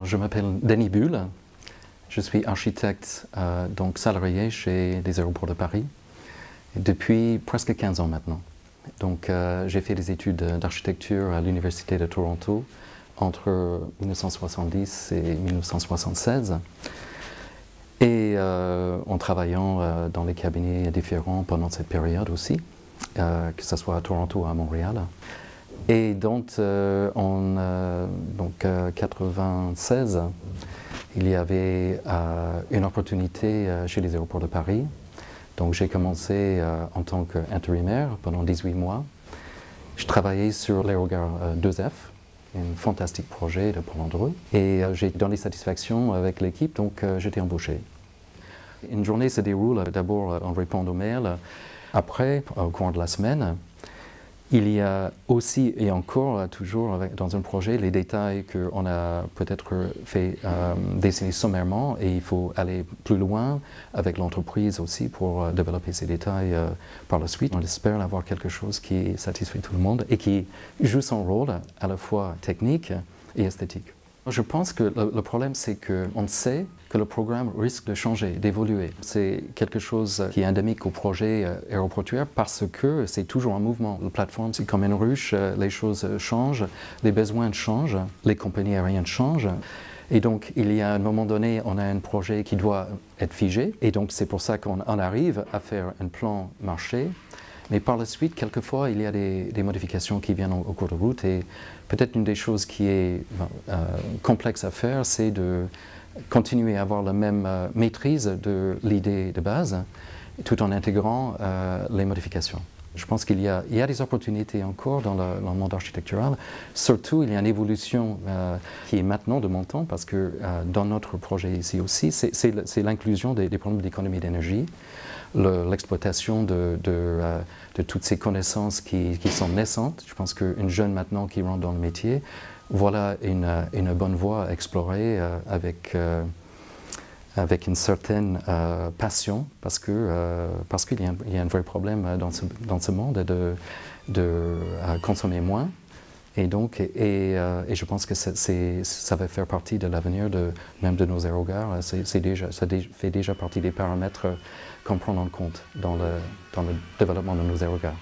Je m'appelle Denis Bull, je suis architecte donc salarié chez les Aéroports de Paris depuis presque 15 ans maintenant. Donc j'ai fait des études d'architecture à l'Université de Toronto entre 1970 et 1976 et en travaillant dans les cabinets différents pendant cette période aussi, que ce soit à Toronto ou à Montréal. Et donc en 1996, il y avait une opportunité chez les Aéroports de Paris. Donc j'ai commencé en tant qu'intérimaire pendant 18 mois. Je travaillais sur l'aérogare 2F, un fantastique projet de Paul-Andreu. Et j'ai donné satisfaction avec l'équipe, donc j'étais embauché. Une journée se déroule d'abord en répondant aux mails. Après, au cours de la semaine, il y a aussi et encore toujours dans un projet les détails qu'on a peut-être fait dessiner sommairement et il faut aller plus loin avec l'entreprise aussi pour développer ces détails par la suite. On espère avoir quelque chose qui satisfait tout le monde et qui joue son rôle à la fois technique et esthétique. Je pense que le problème, c'est qu'on sait que le programme risque de changer, d'évoluer. C'est quelque chose qui est endémique au projet aéroportuaire parce que c'est toujours en mouvement. La plateforme, c'est comme une ruche, les choses changent, les besoins changent, les compagnies aériennes changent. Et donc, il y a un moment donné, on a un projet qui doit être figé. Et donc, c'est pour ça qu'on arrive à faire un plan marché. Mais par la suite, quelquefois, il y a des modifications qui viennent au cours de route et peut-être une des choses qui est complexe à faire, c'est de continuer à avoir la même maîtrise de l'idée de base tout en intégrant les modifications. Je pense qu'il y a des opportunités encore dans le monde architectural. Surtout, il y a une évolution qui est maintenant de mon temps parce que dans notre projet ici aussi, c'est l'inclusion des problèmes d'économie d'énergie, l'exploitation de toutes ces connaissances qui sont naissantes. Je pense qu'une jeune maintenant qui rentre dans le métier, voilà une bonne voie à explorer avec une certaine passion, parce qu'il y a un vrai problème dans ce monde de consommer moins. Et donc, je pense que ça va faire partie de l'avenir même de nos aérogares. Ça fait déjà partie des paramètres qu'on prend en compte dans le développement de nos aérogares.